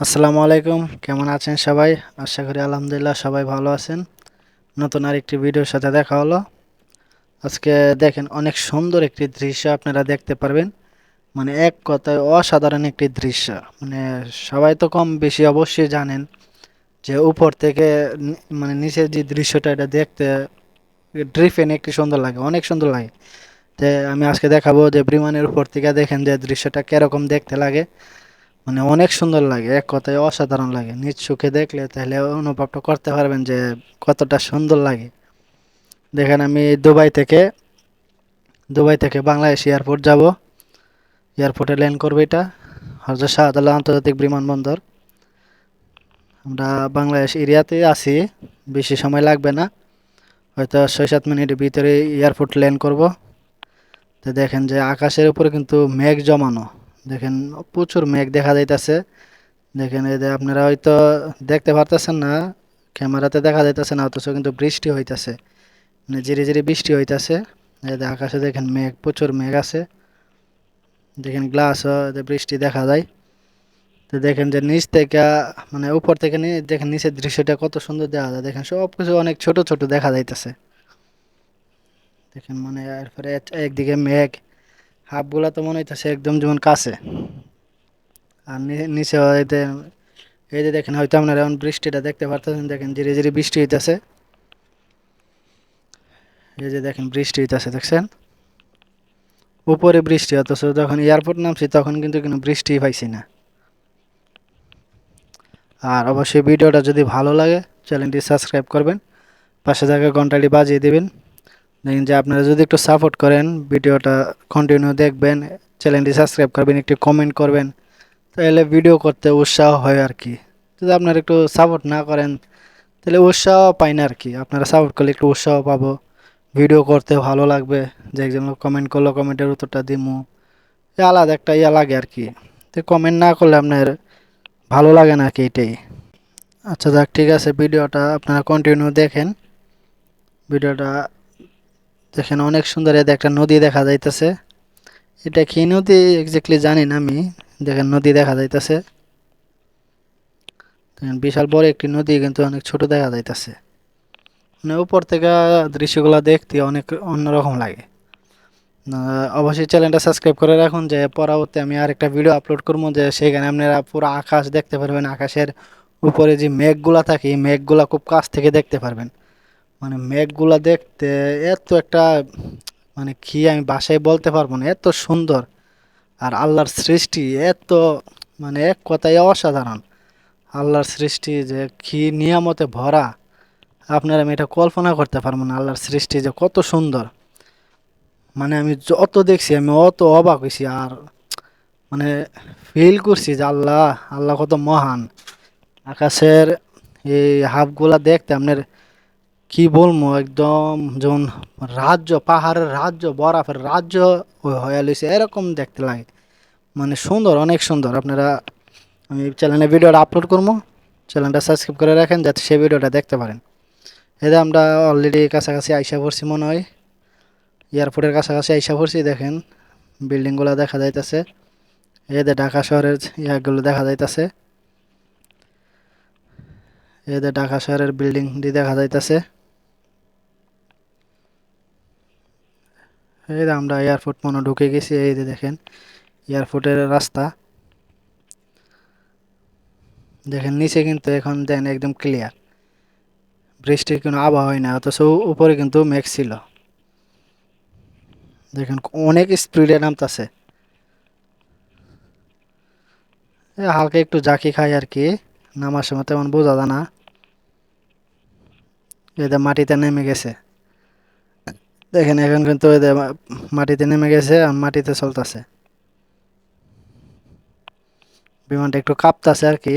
আসসালামু আলাইকুম, কেমন আছেন সবাই? আশা করি আলহামদুলিল্লাহ সবাই ভালো আছেন। নতুন আরেকটি ভিডিওর সাথে দেখা হলো। আজকে দেখেন অনেক সুন্দর একটি দৃশ্য আপনারা দেখতে পারবেন। মানে এক কথায় অসাধারণ একটি দৃশ্য। মানে সবাই তো কম বেশি অবশ্যই জানেন যে উপর থেকে মানে নিচের যে দৃশ্যটা এটা দেখতে ড্রিফেন একটি সুন্দর লাগে, অনেক সুন্দর লাগে। যে আমি আজকে দেখাবো যে বিমানের উপর থেকে দেখেন যে দৃশ্যটা কিরকম দেখতে লাগে। মানে অনেক সুন্দর লাগে, এক কথায় অসাধারণ লাগে। নিজ চোখে দেখলে তাহলে অনুভবটা করতে পারবেন যে কতটা সুন্দর লাগে। দেখেন আমি দুবাই থেকে বাংলাদেশ এয়ারপোর্ট যাব। এয়ারপোর্টে ল্যান্ড করবো, এটা হযরত শাহজালাল আন্তর্জাতিক বিমানবন্দর। আমরা বাংলাদেশ এরিয়াতে আছি, বেশি সময় লাগবে না, হয়তো 6-7 মিনিটের ভিতরে এয়ারপোর্ট ল্যান্ড করব। তো দেখেন যে আকাশের উপরে কিন্তু মেঘ জমানো, দেখেন প্রচুর মেঘ দেখা যাইতেছে। দেখেন এই যে আপনারা হয়তো দেখতে পারতেছেন না, ক্যামেরাতে দেখা যাইতেছে না, অথচ কিন্তু বৃষ্টি হইতাছে। মানে ঝিরি ঝিরি বৃষ্টি হইতাছে। এই যে আকাশে দেখেন মেঘ, প্রচুর মেঘ আছে। দেখেন গ্লাস বৃষ্টি দেখা যায়। তো দেখেন যে নিচ থেকে মানে উপর থেকে দেখেন নিচের দৃশ্যটা কত সুন্দর দেখা যায়। দেখেন সব কিছু অনেক ছোট ছোট দেখা যাইতেছে। দেখেন মানে এরপরে একদিকে মেঘ, হাফগুলা তো মনে হইতেছে একদম যেমন কাছে। আর নিচে এই যে দেখেন হয়তো আপনারা এখন বৃষ্টিটা দেখতে পারতেছেন, দেখেন ধীরে ধীরে বৃষ্টি হইতেছে। এই যে দেখেন বৃষ্টি হইতেছে, দেখছেন উপরে বৃষ্টি, অথচ যখন এয়ারপোর্ট নামছি তখন কিন্তু কোনো বৃষ্টি পাইছি না। আর অবশ্যই ভিডিওটা যদি ভালো লাগে চ্যানেলটি সাবস্ক্রাইব করবেন, পাশে থাকা ঘন্টাটি বাজিয়ে দিবেন। দেখেন যে আপনারা যদি একটু সাপোর্ট করেন, ভিডিওটা কন্টিনিউ দেখবেন, চ্যানেলটি সাবস্ক্রাইব করবেন, একটু কমেন্ট করবেন, তাহলে ভিডিও করতে উৎসাহ হয় আর কি। যদি আপনারা একটু সাপোর্ট না করেন তাহলে উৎসাহ পাই না আর কি। আপনারা সাপোর্ট করলে একটু উৎসাহ পাবো, ভিডিও করতে ভালো লাগবে। যে একজন লোক কমেন্ট করলো, কমেন্টের উত্তরটা দিমু, এ আলাদা একটা ইয়া লাগে আর কি। তো কমেন্ট না করলে আপনার ভালো লাগে না আর কি, এটাই। আচ্ছা যাক, ঠিক আছে, ভিডিওটা আপনারা কন্টিনিউ দেখেন। ভিডিওটা দেখেন অনেক সুন্দর, এতে একটা নদী দেখা যাইতেছে। এটা কি নদী এক্স্যাক্টলি জানি না আমি। দেখেন নদী দেখা যাইতেছে, দেখেন বিশাল বড় একটি নদী, কিন্তু অনেক ছোট দেখা যাইতেছে। মানে উপর থেকে দৃশ্যগুলো দেখতে অনেক অন্যরকম লাগে। অবশ্যই চ্যানেলটা সাবস্ক্রাইব করে রাখুন, যে পরবর্তী আমি আরেকটা ভিডিও আপলোড করবো, যে সেখানে আপনারা পুরো আকাশ দেখতে পারবেন। আকাশের উপরে যে মেঘগুলা থাকে, এই মেঘগুলা খুব কাছ থেকে দেখতে পারবেন। মানে মেঘগুলা দেখতে এত একটা, মানে কি আমি ভাষায় বলতে পারবো না, এত সুন্দর। আর আল্লাহর সৃষ্টি এত, মানে এক কথায় অসাধারণ। আল্লাহর সৃষ্টি যে কি নিয়ামতে ভরা, আপনারা আমি এটা কল্পনা করতে পারবো না, আল্লাহর সৃষ্টি যে কত সুন্দর। মানে আমি যত দেখছি আমি অত অবাক হয়েছি। আর মানে ফিল করছি যে আল্লাহ, আল্লাহ কত মহান। আকাশের এই হাফগুলা দেখতে আপনার কি বলবো, একদম যেমন রাজ্য, পাহাড়ের রাজ্য, বরফের রাজ্য হয়ে লইছে এরকম দেখতে লাগে। মানে সুন্দর, অনেক সুন্দর। আপনারা, আমি চ্যানেলে ভিডিওটা আপলোড করবো, চ্যানেলটা সাবস্ক্রাইব করে রাখেন যাতে সেই ভিডিওটা দেখতে পারেন। এই যে আমরা অলরেডি কাছাকাছি আইসা পড়ছি মনে হয়, এয়ারপোর্টের কাছাকাছি আইসা পড়ছি। দেখেন বিল্ডিংগুলো দেখা যাইতেছে, এই যে ঢাকা শহরের ইয়াগুলো দেখা যাইতেছে, এই যে ঢাকা শহরের বিল্ডিংটি দেখা যাইতেছে। এই যে আমরা এয়ারপোর্ট মনে ঢুকে গেছি, এই যে দেখেন এয়ারপোর্টের রাস্তা। দেখেন নিচে কিন্তু এখন দেখেন একদম ক্লিয়ার, বৃষ্টির কোনো আবহাওয়া হয় না, অথচ উপরে কিন্তু মেঘ ছিল। দেখেন অনেক স্পিডে নামতাছে। হালকা একটু জাকি খাই আর কি, নামার সময় তেমন বোঝা যায় না। এদের মাটিতে নেমে গেছে, দেখেন এখন কিন্তু এদের মাটিতে নেমে গেছে আর মাটিতে চলতেছে। বিমানটা একটু কাঁপতাছে আর কি।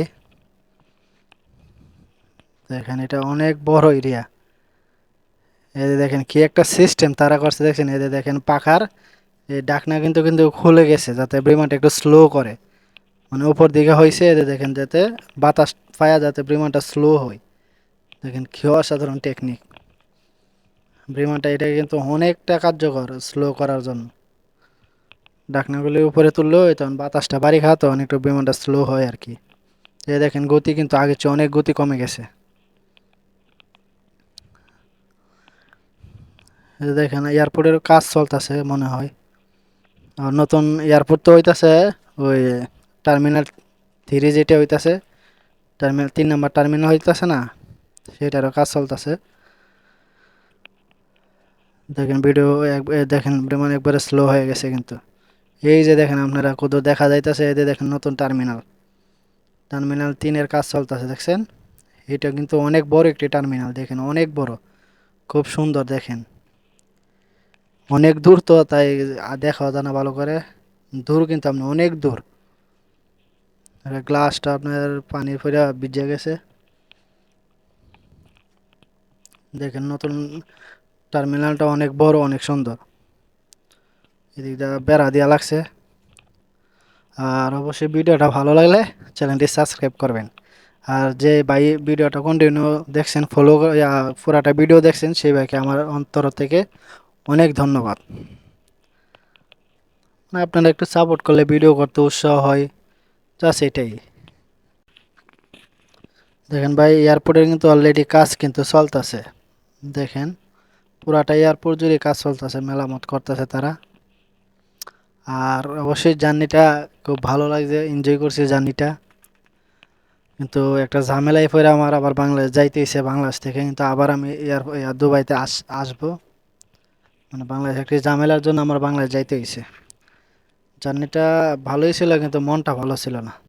দেখেন এটা অনেক বড় এরিয়া। এদের দেখেন কি একটা সিস্টেম তারা করছে, দেখছেন এদের দেখেন পাখার এই ডাকনা কিন্তু কিন্তু খুলে গেছে যাতে বিমানটা একটু স্লো করে। মানে উপর দিকে হয়েছে, এদের দেখেন যাতে বাতাস পায়া যাতে বিমানটা স্লো হয়। দেখেন কি অসাধারণ টেকনিক বিমানটা, এটা কিন্তু অনেকটা কার্যকর স্লো করার জন্য। ঢাকনাগুলি উপরে তুললো তখন বাতাসটা বাড়ি খাওয়া, তখন একটু বিমানটা স্লো হয় আর কি। এই দেখেন গতি কিন্তু আগের চেয়ে অনেক গতি কমে গেছে। এই যে দেখেন এয়ারপোর্টের কাজ চলতেছে মনে হয়। আর নতুন এয়ারপোর্ট তো হইতাছে, ওই টার্মিনাল 3 যেটা হইতাছে, টার্মিনাল 3 নম্বর টার্মিনাল হইতাছে না, সেটারও কাজ চলতেছে। দেখেন ভিডিও দেখেন মানে একবারে স্লো হয়ে গেছে কিন্তু। এই যে দেখেন আপনারা কোথাও দেখা যাইতেছে, এই যে দেখেন নতুন টার্মিনাল, টার্মিনাল 3 এর কাজ চলতেছে দেখছেন। এটা কিন্তু অনেক বড় একটি টার্মিনাল, দেখেন অনেক বড়, খুব সুন্দর দেখেন। অনেক দূর তো, তাই দেখা যায় না ভালো করে, দূর কিন্তু আপনি অনেক দূর। আর গ্লাসটা আপনার পানির পরে ভিজে গেছে। দেখেন নতুন টার্মিনালটা অনেক বড়, অনেক সুন্দর। এদিকটা বেড়া দেওয়া লাগছে। আর অবশ্যই ভিডিওটা ভালো লাগলে চ্যানেলটি সাবস্ক্রাইব করবেন। আর যে ভাই ভিডিওটা কন্টিনিউ দেখছেন, পুরাটা ভিডিও দেখছেন, সেই ভাইকে আমার অন্তর থেকে অনেক ধন্যবাদ। মানে আপনারা একটু সাপোর্ট করলে ভিডিও করতে উৎসাহ হয়, জাস্ট এটাই। দেখেন ভাই এয়ারপোর্টের কিন্তু অলরেডি কাজ কিন্তু চলতেছে। দেখেন পুরাটা এয়ারপোর্ট জুড়ে কাজ চলতেছে, মেরামত করতেছে তারা। আর অবশ্যই জার্নিটা খুব ভালো লাগছে, এনজয় করছি জার্নিটা। কিন্তু একটা ঝামেলায় পড়ে আমার আবার বাংলাদেশ যাইতে হইছে, বাংলাদেশ থেকে কিন্তু আবার আমি দুবাইতে আসবো। মানে বাংলাদেশ একটি ঝামেলার জন্য আমার বাংলাদেশ যাইতে হইছে। জার্নিটা ভালোই ছিল কিন্তু মনটা ভালো ছিল না।